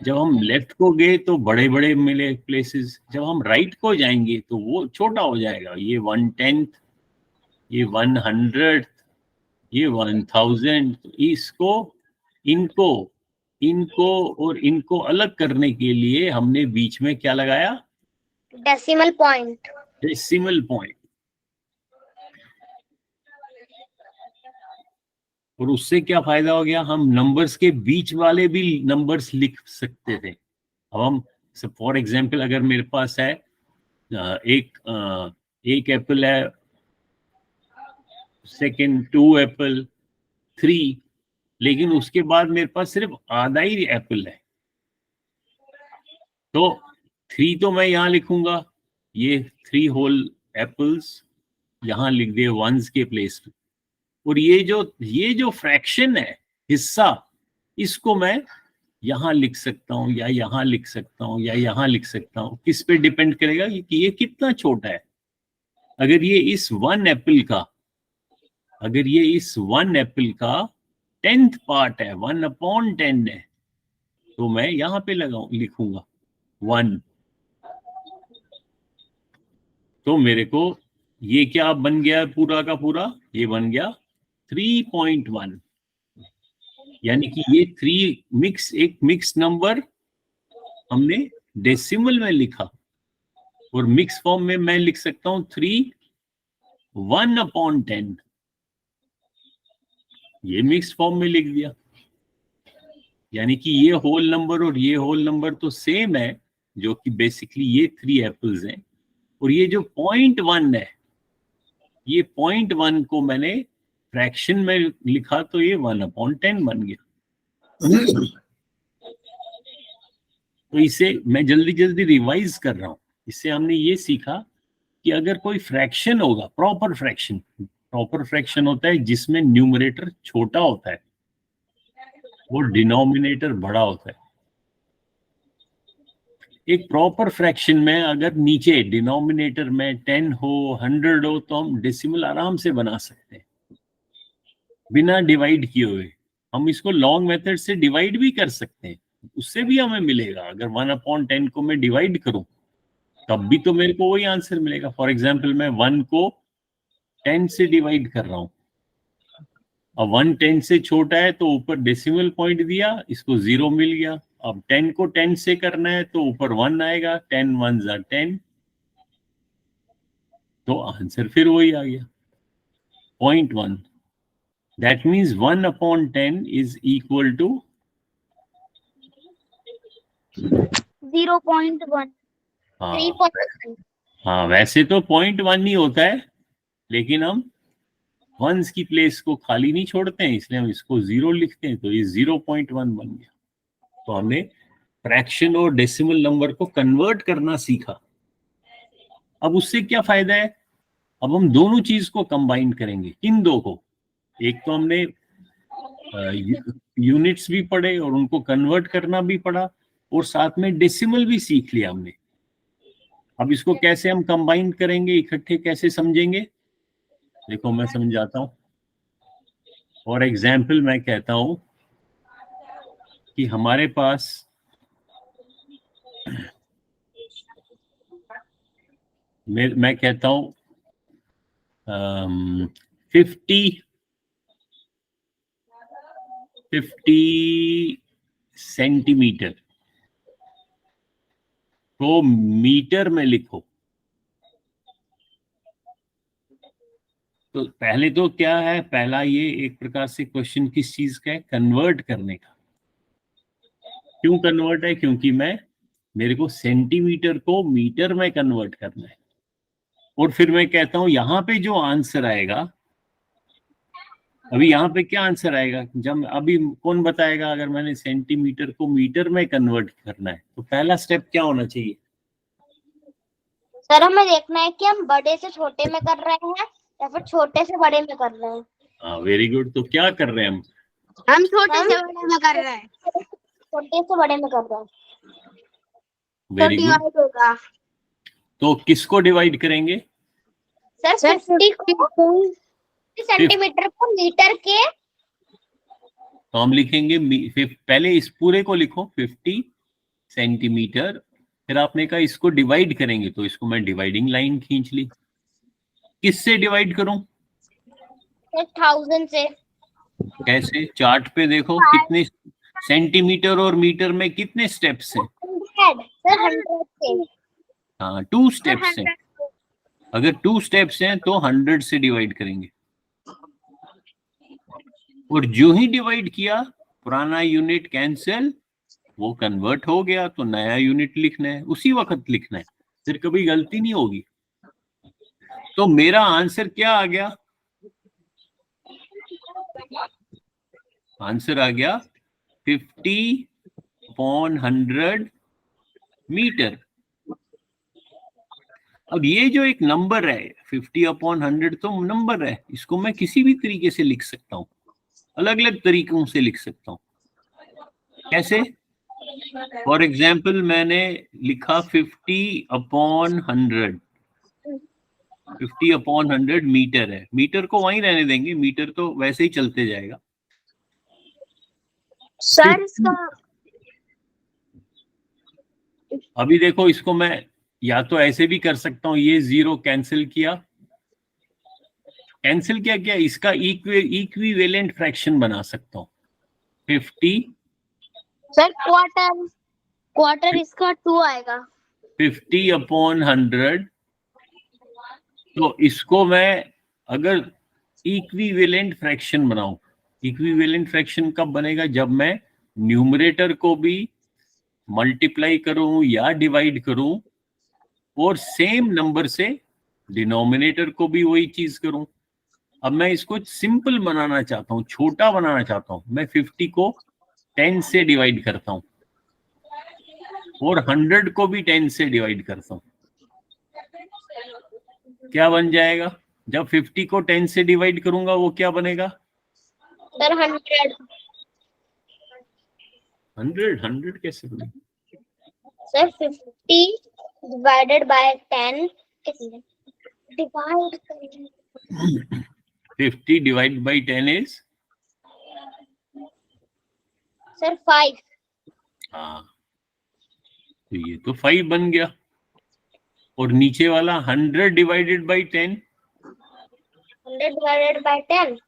Speaker 1: जब हम लेफ्ट को गए तो बड़े बड़े मिले प्लेसेस, जब हम राइट को जाएंगे तो वो छोटा हो जाएगा। ये 1/10, ये 100, ये 1000। इसको, इनको इनको और इनको अलग करने के लिए हमने बीच में क्या लगाया?
Speaker 2: Decimal point.
Speaker 1: Decimal point. और उससे क्या फायदा हो गया? हम नंबर्स के बीच वाले भी नंबर्स लिख सकते थे। अब हम, फॉर एग्जांपल, अगर मेरे पास है एक एप्पल है, सेकंड 2 एप्पल, 3, लेकिन उसके बाद मेरे पास सिर्फ आधा ही एप्पल है, तो 3 तो मैं यहाँ लिखूंगा, ये 3 होल एप्पल्स यहाँ लिख दिए वंस के प्लेस में। और ये जो फ्रैक्शन है, हिस्सा, इसको मैं यहाँ लिख सकता हूँ, या यहाँ लिख सकता हूँ, या यहाँ लिख सकता हूँ। किस पे डिपेंड करेगा कि ये कितना छोटा है। अगर ये इस 1 एप्पल का, अगर ये इस 1 एप्पल का 10th पार्ट है, 1/10 है, तो मैं यहाँ पे लिखूंगा 1। तो मेरे को ये क्या बन गया पूरा का पूरा? ये बन गया 3.1। यानी कि ये एक मिक्स नंबर हमने डेसिमल में लिखा, और मिक्स फॉर्म में मैं लिख सकता हूं 3 1/10, ये मिक्स फॉर्म में लिख दिया। यानी कि ये होल नंबर और ये होल नंबर तो सेम है, जो कि बेसिकली ये 3 एप्पल्स हैं, और ये जो 0.1 है, ये 0.1 को मैंने फ्रैक्शन में लिखा तो ये 1/10 बन गया। तो इसे मैं जल्दी जल्दी रिवाइज कर रहा हूं। इससे हमने ये सीखा कि अगर कोई फ्रैक्शन होगा, प्रॉपर फ्रैक्शन होता है जिसमें न्यूमरेटर छोटा होता है, वो डिनोमिनेटर बड़ा होता है। एक प्रॉपर फ्रैक्शन में अगर नीचे डिनोमिनेटर में 10 हो, 100 हो, तो हम डेसिमल आराम से बना सकते हैं बिना डिवाइड किए हुए। हम इसको लॉन्ग मेथड से डिवाइड भी कर सकते हैं, उससे भी हमें मिलेगा। अगर 1/10 को मैं डिवाइड करूं तब भी तो मेरे को वही आंसर मिलेगा। फॉर एग्जाम्पल मैं 1 को 10 से डिवाइड कर रहा हूं, अब 1 10 से छोटा है तो ऊपर डेसिमल पॉइंट दिया, इसको 0 मिल गया। अब 10 को 10 से करना है तो ऊपर 1 आएगा, 10 1s are 10, तो आंसर फिर वही आ गया 0.1। That means 1/10 is equal to
Speaker 2: 0.1
Speaker 1: हाँ
Speaker 2: 3.1।
Speaker 1: हाँ, वैसे तो 0.1 ही होता है, लेकिन हम वंस की प्लेस को खाली नहीं छोड़ते हैं, इसलिए हम इसको 0 लिखते हैं, तो ये 0.1 बन गया। तो हमने फ्रैक्शन और डेसिमल नंबर को कन्वर्ट करना सीखा। अब उससे क्या फायदा है? अब हम दोनों चीज को कंबाइन करेंगे। किन दो को? एक तो हमने यूनिट्स भी पढ़े और उनको कन्वर्ट करना भी पड़ा, और साथ में डेसिमल भी सीख लिया हमने। अब इसको कैसे हम कंबाइन करेंगे, इकट्ठे कैसे समझेंगे, देखो मैं समझाता हूं। फॉर एग्जाम्पल मैं कहता हूं कि हमारे पास मैं कहता हूं 50 सेंटीमीटर को मीटर में लिखो। तो पहले तो क्या है, पहला ये एक प्रकार से क्वेश्चन किस चीज का है, कन्वर्ट करने का। क्यों कन्वर्ट है? क्योंकि मेरे को सेंटीमीटर को मीटर में कन्वर्ट करना है। और फिर मैं कहता हूं यहाँ पे जो आंसर आएगा, अभी यहाँ पे क्या आंसर आएगा, जब अभी कौन बताएगा अगर मैंने सेंटीमीटर को मीटर में कन्वर्ट करना है तो पहला स्टेप क्या होना चाहिए?
Speaker 2: सर हमें देखना है कि हम बड़े से छोटे में कर रहे हैं या फिर छोटे से बड़े में कर रहे हैं।
Speaker 1: हाँ, वेरी गुड। तो क्या कर रहे हैं
Speaker 2: हम छोटे से बड़े में कर रहे हैं। छोटे से बड़े में कर रहे हैं।
Speaker 1: Very good.
Speaker 2: डिवाइड होगा।
Speaker 1: तो किसको डिवाइड करेंगे?
Speaker 2: सर 50 सेंटीमीटर को मीटर के।
Speaker 1: तो हम लिखेंगे पहले इस पूरे को लिखो 50 सेंटीमीटर, फिर आपने कहा इसको डिवाइड करेंगे, तो इसको मैं डिवाइडिंग लाइन खींच ली। किससे डिवाइड करूं?
Speaker 2: 1000 से।
Speaker 1: कैसे? चार्ट पे देखो कितने सेंटीमीटर और मीटर में कितने स्टेप्स हैं।
Speaker 2: 100 सर 100 से।
Speaker 1: हाँ, 2 स्टेप्स हैं। अगर 2 स्टेप्स हैं तो 100 से डिवाइड करेंगे, और जो ही डिवाइड किया पुराना यूनिट कैंसिल, वो कन्वर्ट हो गया, तो नया यूनिट लिखना है, उसी वक्त लिखना है, फिर कभी गलती नहीं होगी। तो मेरा आंसर क्या आ गया? आंसर आ गया 50/100 मीटर। अब ये जो एक नंबर है 50/100 तो नंबर है, इसको मैं किसी भी तरीके से लिख सकता हूँ, अलग अलग तरीकों से लिख सकता हूँ। कैसे? फॉर एग्जाम्पल मैंने लिखा 50/100, 50/100 मीटर है। मीटर को वहीं रहने देंगे, मीटर तो वैसे ही चलते जाएगा।
Speaker 2: सर इसका
Speaker 1: अभी देखो, इसको मैं या तो ऐसे भी कर सकता हूँ, ये 0 कैंसिल किया, इसका इक्विवेलेंट फ्रैक्शन बना सकता हूँ 50।
Speaker 2: सर क्वार्टर क्वार्टर इसका 2 आएगा।
Speaker 1: 50/100। तो इसको मैं अगर इक्विवेलेंट फ्रैक्शन बनाऊं, इक्विवेलेंट फ्रैक्शन कब बनेगा? जब मैं न्यूमरेटर को भी मल्टीप्लाई करूं या डिवाइड करूं और सेम नंबर से डिनोमिनेटर को भी वही चीज करूं। अब मैं इसको सिंपल बनाना चाहता हूं, छोटा बनाना चाहता हूं। मैं 50 को 10 से डिवाइड करता हूं और 100 को भी 10 से डिवाइड करता हूं। क्या बन जाएगा? जब 50 को 10 से डिवाइड करूंगा वो क्या बनेगा?
Speaker 2: सर 100।
Speaker 1: 100 कैसे बनेगा?
Speaker 2: Sir 50 divided by 10 divide
Speaker 1: 50 divide by 10 is
Speaker 2: sir 5।
Speaker 1: हाँ, तो ये तो 5 बन गया। और नीचे वाला 100 डिवाइडेड बाई 10,
Speaker 2: 100 डिवाइडेड बाय 10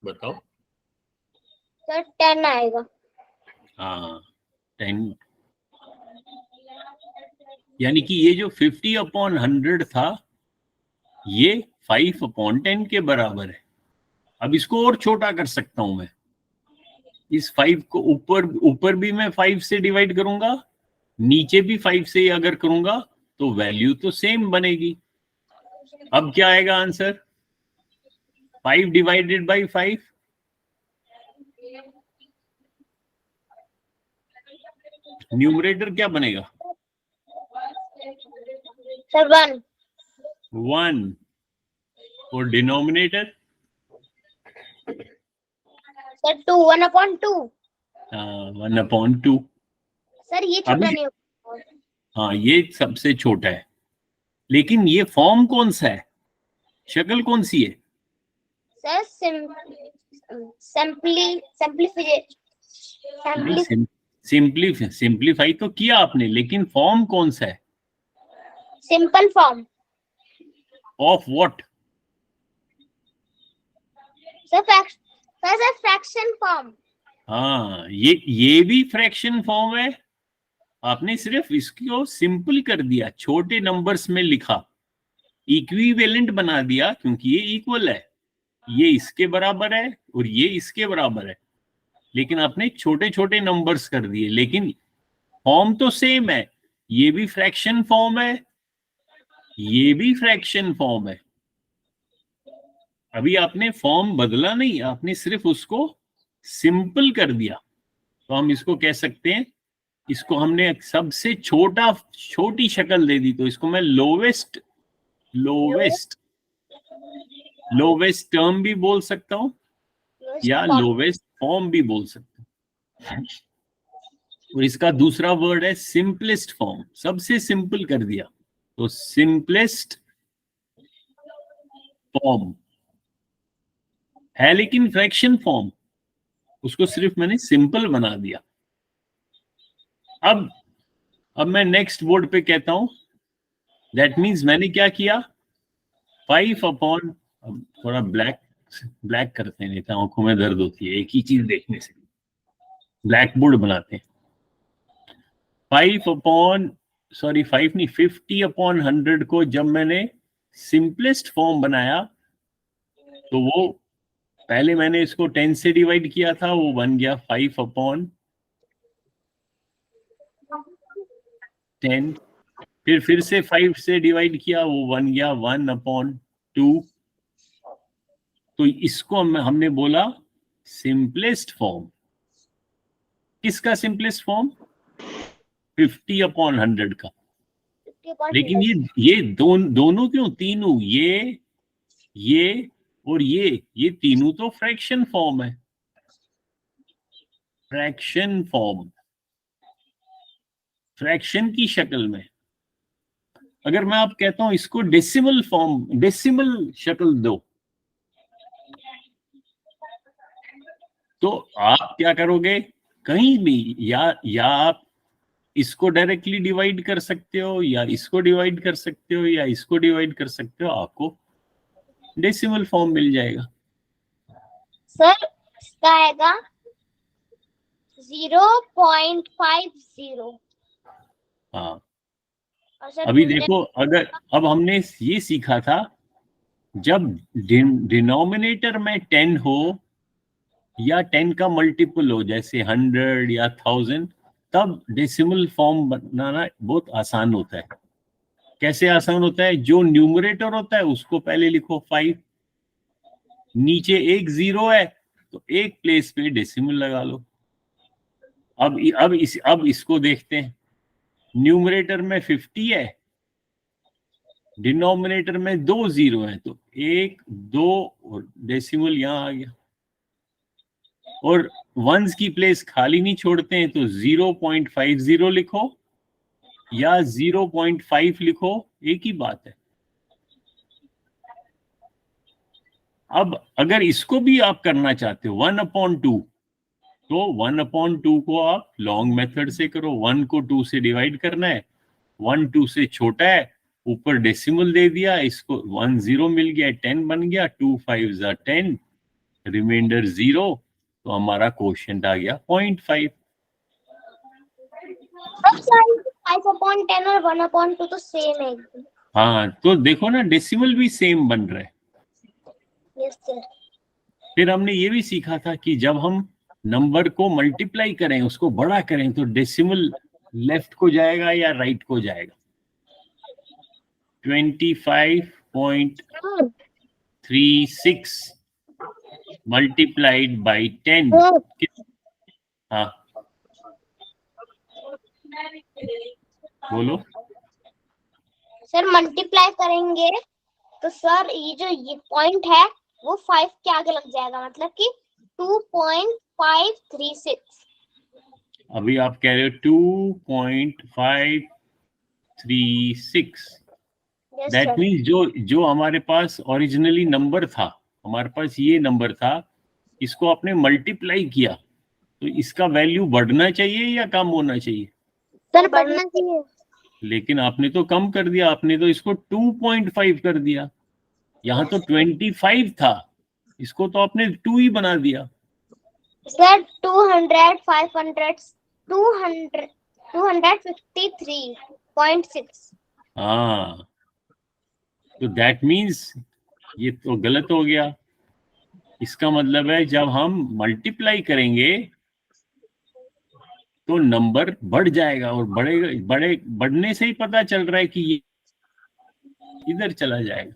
Speaker 1: बताओ।
Speaker 2: सर 10 आएगा।
Speaker 1: हाँ 10, यानी कि ये जो 50/100 था ये 5/10 के बराबर है। अब इसको और छोटा कर सकता हूं मैं। इस 5 को ऊपर भी मैं 5 से डिवाइड करूंगा, नीचे भी 5 से अगर करूंगा तो वैल्यू तो सेम बनेगी। अब क्या आएगा आंसर? 5 डिवाइडेड बाई 5, न्यूमरेटर क्या बनेगा?
Speaker 2: सर 1।
Speaker 1: 1 और डिनोमिनेटर
Speaker 2: सर 2 1/2।
Speaker 1: 1/2।
Speaker 2: सर ये छोटा
Speaker 1: अभी
Speaker 2: नहीं होगा।
Speaker 1: हाँ ये सबसे छोटा है, लेकिन ये फॉर्म कौन सा है? शक्ल कौन सी है?
Speaker 2: सर
Speaker 1: सिंप्लीफाई तो किया आपने, लेकिन फॉर्म कौन सा है?
Speaker 2: Simple form.
Speaker 1: Of what?
Speaker 2: Sir fraction form.
Speaker 1: हाँ ये भी फ्रैक्शन फॉर्म है। आपने सिर्फ इसको सिंपल कर दिया, छोटे नंबर्स में लिखा, इक्विवेलेंट बना दिया, क्योंकि ये इक्वल है, ये इसके बराबर है और ये इसके बराबर है, लेकिन आपने छोटे छोटे नंबर्स कर दिए। लेकिन फॉर्म तो सेम है, ये भी फ्रैक्शन फॉर्म है, ये भी फ्रैक्शन फॉर्म है। अभी आपने फॉर्म बदला नहीं, आपने सिर्फ उसको सिंपल कर दिया। तो हम इसको कह सकते हैं, इसको हमने सबसे छोटी शक्ल दे दी, तो इसको मैं लोवेस्ट टर्म भी बोल सकता हूं या लोवेस्ट फॉर्म भी बोल सकता हूं। और इसका दूसरा वर्ड है सिंपलेस्ट फॉर्म, सबसे सिंपल कर दिया, तो सिंपलेस्ट फॉर्म है, लेकिन फ्रैक्शन फॉर्म, उसको सिर्फ मैंने सिंपल बना दिया। अब मैं नेक्स्ट वर्ड पे कहता हूं, दैट मीन्स मैंने क्या किया, 5/, थोड़ा ब्लैक करते हैं, नहीं तो आंखों में दर्द होती है एक ही चीज देखने से। ब्लैक बोर्ड बनाते हैं। 5 नहीं, 50/100 को जब मैंने सिंपलेस्ट फॉर्म बनाया, तो वो पहले मैंने इसको 10 से डिवाइड किया था, वो बन गया 5/10। फिर से 5 से डिवाइड किया, वो बन गया 1/2। तो इसको हमने बोला सिंपलेस्ट फॉर्म। किसका सिंपलेस्ट फॉर्म? 50/100 का। लेकिन ये दोनों क्यों? तीनों, ये और ये तीनों तो फ्रैक्शन फॉर्म है। फ्रैक्शन फॉर्म, फ्रैक्शन की शक्ल में। अगर मैं आप कहता हूं इसको डेसिमल फॉर्म, डेसिमल शक्ल दो, तो आप क्या करोगे? कहीं भी या आप इसको डायरेक्टली डिवाइड कर सकते हो, या इसको डिवाइड कर सकते हो, या इसको डिवाइड कर सकते हो, आपको डेसिमल फॉर्म मिल जाएगा।
Speaker 2: सर इसका आएगा 0.50।
Speaker 1: हाँ,
Speaker 2: और सर
Speaker 1: अभी
Speaker 2: दूसरे
Speaker 1: देखो, अगर अब हमने ये सीखा था, जब डिनोमिनेटर में 10 हो या 10 का मल्टीपल हो, जैसे 100 या 1000, तब डेसिमल फॉर्म बनाना बहुत आसान होता है। कैसे आसान होता है? जो न्यूमरेटर होता है उसको पहले लिखो 5, नीचे एक 0 है तो एक प्लेस पे डेसिमल लगा लो। अब इसको देखते हैं। न्यूमरेटर में 50 है, डिनोमिनेटर में 2 0 है, तो 1 2 और डेसिमल यहां आ गया। और वंस की प्लेस खाली नहीं छोड़ते हैं, तो 0.50 लिखो या 0.5 लिखो, एक ही बात है। अब अगर इसको भी आप करना चाहते हो 1/2, तो 1/2 को आप लॉन्ग मेथड से करो। 1 को 2 से डिवाइड करना है, 1 2 से छोटा है, ऊपर डेसिमल दे दिया, इसको 1 0 मिल गया, 10 बन गया, 2 5 10, रिमाइंडर 0, तो हमारा क्वोशिएंट आ गया 0.5।
Speaker 2: 5/10 और 1/2 तो सेम है एकदम।
Speaker 1: हाँ, तो देखो ना, डेसिमल भी सेम बन रहा है।
Speaker 2: Yes sir.
Speaker 1: फिर हमने ये भी सीखा था कि जब हम नंबर को मल्टीप्लाई करें, उसको बड़ा करें, तो डेसिमल लेफ्ट को जाएगा या राइट को जाएगा। 25.36 मल्टीप्लाइड बाई 10। हाँ, बोलो।
Speaker 2: सर मल्टीप्लाई करेंगे तो सर ये पॉइंट है वो 5 के आगे लग जाएगा, मतलब कि 2.536।
Speaker 1: अभी आप कह रहे हो 2.536।
Speaker 2: Yes
Speaker 1: that
Speaker 2: sir.
Speaker 1: मीन्स जो हमारे पास ओरिजिनली नंबर था, हमारे पास ये नंबर था, इसको आपने मल्टीप्लाई किया, तो इसका वैल्यू बढ़ना चाहिए या कम होना चाहिए?
Speaker 2: सर बढ़ना चाहिए।
Speaker 1: लेकिन आपने तो कम कर दिया, आपने तो इसको 2.5 कर दिया। यहाँ तो 25 था, इसको तो आपने 2 ही बना दिया।
Speaker 2: सर 200 500 200 253.6।
Speaker 1: हाँ, तो दैट मीन्स ये तो गलत हो गया। इसका मतलब है जब हम मल्टीप्लाई करेंगे तो नंबर बढ़ जाएगा, और बढ़ने से ही पता चल रहा है कि ये इधर चला जाएगा।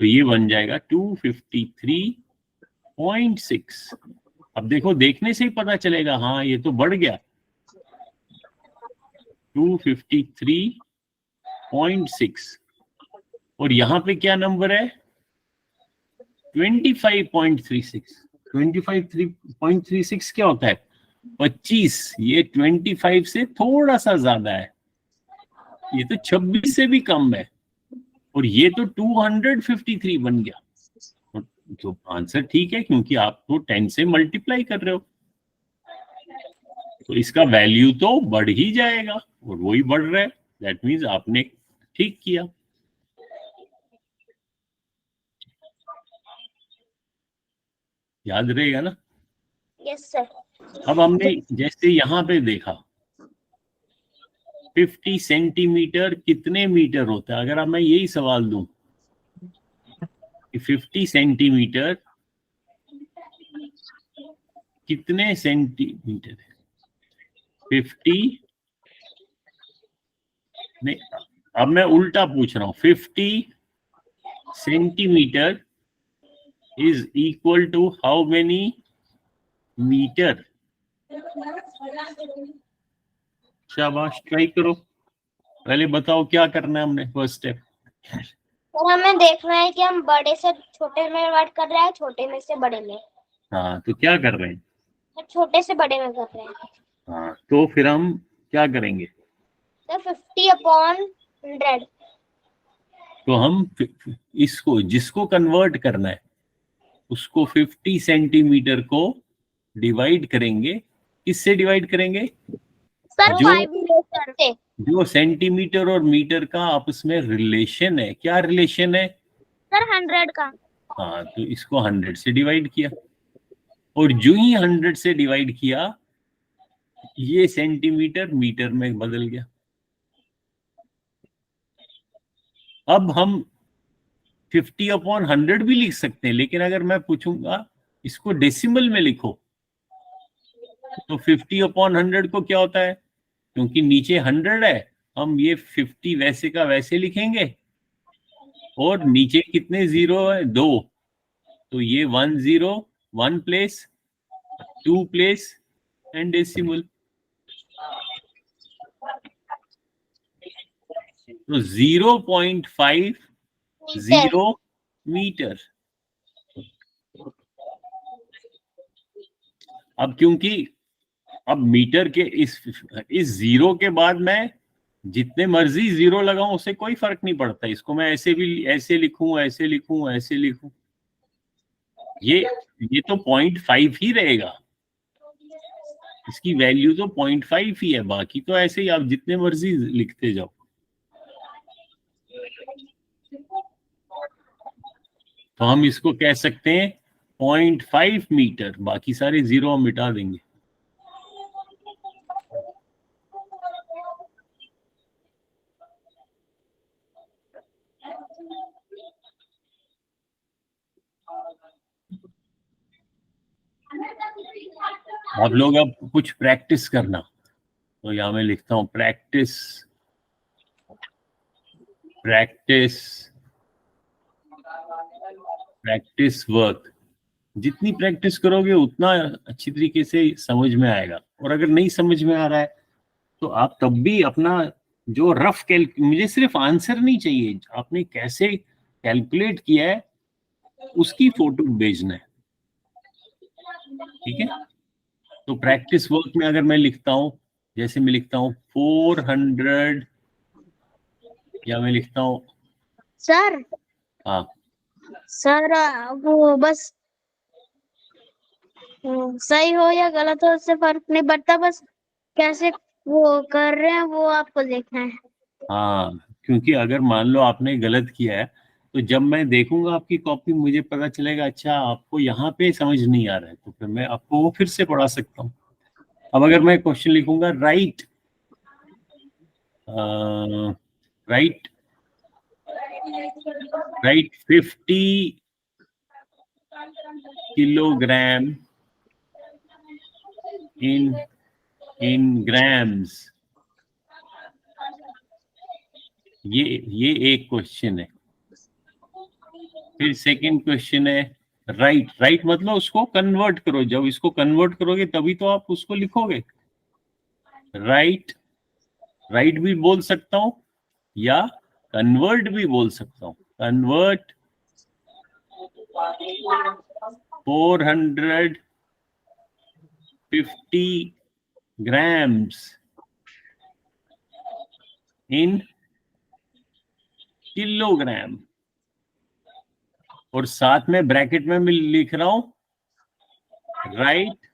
Speaker 1: तो ये बन जाएगा 253.6। अब देखो, देखने से ही पता चलेगा, हाँ ये तो बढ़ गया। 253.6, और यहाँ पे क्या नंबर है? 25.36। 25.36 क्या होता है? 25। ये 25 से थोड़ा सा ज्यादा है, ये तो 26 से भी कम है, और ये तो 253 बन गया। तो आंसर ठीक है, क्योंकि आप तो 10 से मल्टीप्लाई कर रहे हो, तो इसका वैल्यू तो बढ़ ही जाएगा, और वही बढ़ रहा है। दैट मीन्स आपने ठीक किया। याद रहेगा ना?
Speaker 2: Yes sir.
Speaker 1: अब हमने जैसे यहाँ पे देखा 50 सेंटीमीटर कितने मीटर होता है। अगर अब मैं यही सवाल दूं कि 50 सेंटीमीटर कितने सेंटीमीटर है, 50 नहीं, अब मैं उल्टा पूछ रहा हूं। 50 centimetre is equal to how many metre? शाबाश, ट्राई करो। पहले बताओ क्या करना है हमने, फर्स्ट स्टेप।
Speaker 2: सर हमें देखना है कि हम बड़े से छोटे में डिवाइड कर रहे हैं, छोटे में से बड़े में।
Speaker 1: हाँ, तो क्या कर रहे हैं?
Speaker 2: छोटे से बड़े में कर रहे हैं।
Speaker 1: हाँ, तो फिर हम क्या करेंगे?
Speaker 2: सर 50/100।
Speaker 1: तो हम इसको, जिसको कन्वर्ट करना है, उसको 50 सेंटीमीटर को डिवाइड करेंगे। किससे डिवाइड करेंगे?
Speaker 2: सर
Speaker 1: जो
Speaker 2: 5 मीटर से
Speaker 1: जो सेंटीमीटर और मीटर का आपस में रिलेशन है, क्या रिलेशन है?
Speaker 2: सर 100 का।
Speaker 1: हाँ, तो इसको 100 से डिवाइड किया, और जो ही 100 से डिवाइड किया ये सेंटीमीटर मीटर में बदल गया। अब हम 50/100 भी लिख सकते हैं, लेकिन अगर मैं पूछूंगा इसको डेसिमल में लिखो तो 50/100 को क्या होता है, क्योंकि नीचे 100 है, हम ये 50 वैसे का वैसे लिखेंगे, और नीचे कितने जीरो है? 2, तो ये 1 0 1 प्लेस, 2 प्लेस एंड डेसिमल। तो 0.50 मीटर। अब क्योंकि अब मीटर के इस जीरो के बाद मैं जितने मर्जी जीरो लगाऊं उससे कोई फर्क नहीं पड़ता, इसको मैं ऐसे भी ऐसे लिखूं, ऐसे लिखूं, ऐसे लिखूं, ये तो 0.5 ही रहेगा, इसकी वैल्यू तो 0.5 ही है, बाकी तो ऐसे ही आप जितने मर्जी लिखते जाओ। तो हम इसको कह सकते हैं 0.5 मीटर, बाकी सारे जीरो हम मिटा देंगे। आप लोग अब कुछ प्रैक्टिस करना, तो यहां मैं लिखता हूं प्रैक्टिस प्रैक्टिस प्रैक्टिस वर्क। जितनी प्रैक्टिस करोगे उतना अच्छी तरीके से समझ में आएगा, और अगर नहीं समझ में आ रहा है तो आप तब भी अपना जो रफ मुझे सिर्फ आंसर नहीं चाहिए, आपने कैसे कैलकुलेट किया है उसकी फोटो भेजना है, ठीक है? तो प्रैक्टिस वर्क में अगर मैं लिखता हूं, जैसे मैं लिखता हूं 400, या मैं लिखता हूं,
Speaker 2: सर
Speaker 1: हाँ
Speaker 2: सर वो बस सही हो या गलत हो उससे फर्क नहीं पड़ता, बस कैसे वो कर रहे हैं वो आपको देखना है।
Speaker 1: हाँ, क्योंकि अगर मान लो आपने गलत किया है तो जब मैं देखूंगा आपकी कॉपी मुझे पता चलेगा अच्छा आपको यहाँ पे समझ नहीं आ रहा है, तो फिर मैं आपको वो फिर से पढ़ा सकता हूँ। अब अगर मैं क्वेश्चन लिखूंगा right right right 50 kilogram in grams, ये एक क्वेश्चन है। फिर सेकंड क्वेश्चन है राइट मतलब उसको कन्वर्ट करो, जब इसको कन्वर्ट करोगे तभी तो आप उसको लिखोगे। राइट भी बोल सकता हूं या कन्वर्ट भी बोल सकता हूं। कन्वर्ट 450 ग्राम्स इन किलोग्राम, और साथ में ब्रैकेट में मैं लिख रहा हूं right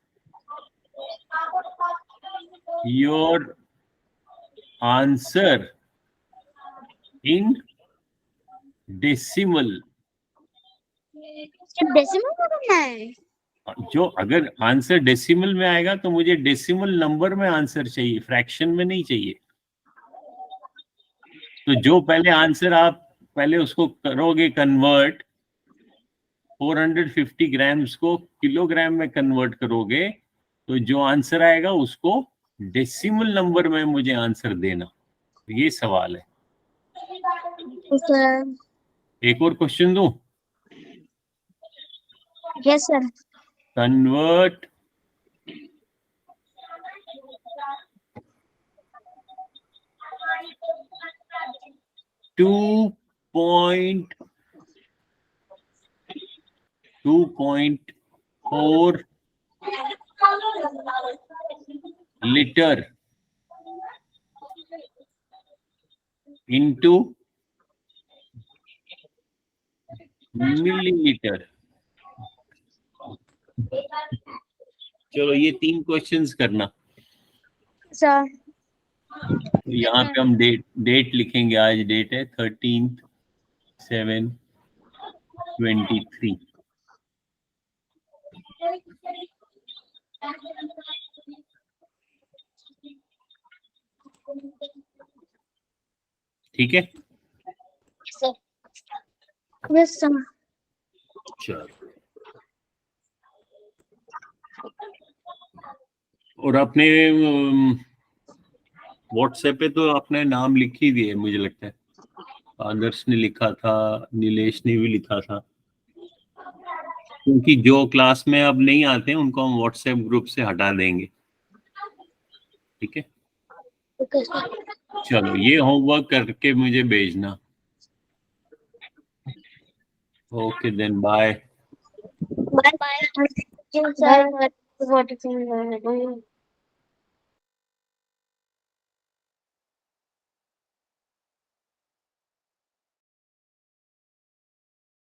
Speaker 1: your answer in decimal.
Speaker 2: Decimal में करना है।
Speaker 1: जो अगर आंसर डेसिमल में आएगा तो मुझे डेसिमल नंबर में आंसर चाहिए, फ्रैक्शन में नहीं चाहिए। तो जो पहले आंसर आप पहले उसको करोगे कन्वर्ट, 450 ग्राम्स को किलोग्राम में कन्वर्ट करोगे, तो जो आंसर आएगा उसको डेसिमल नंबर में मुझे आंसर देना। ये सवाल है।
Speaker 2: सर
Speaker 1: एक और क्वेश्चन दूं?
Speaker 2: Yes sir.
Speaker 1: Convert 2.4 litre into millilitre. चलो ये 3 क्वेश्चंस करना।
Speaker 2: सर
Speaker 1: तो यहाँ पे हम डेट लिखेंगे, आज डेट है 13/7/23। ठीक है
Speaker 2: सर। Yes sir.
Speaker 1: चलो, और अपने व्हाट्सएप पे तो आपने नाम लिख ही दिए मुझे लगता है। आदर्श ने लिखा था, नीलेश ने भी लिखा था, क्योंकि जो क्लास में अब नहीं आते हैं उनको हम व्हाट्सएप ग्रुप से हटा देंगे। ठीक है,
Speaker 2: ओके सर।
Speaker 1: चलो ये होमवर्क करके मुझे भेजना। Okay then, bye.
Speaker 2: Bye bye sir.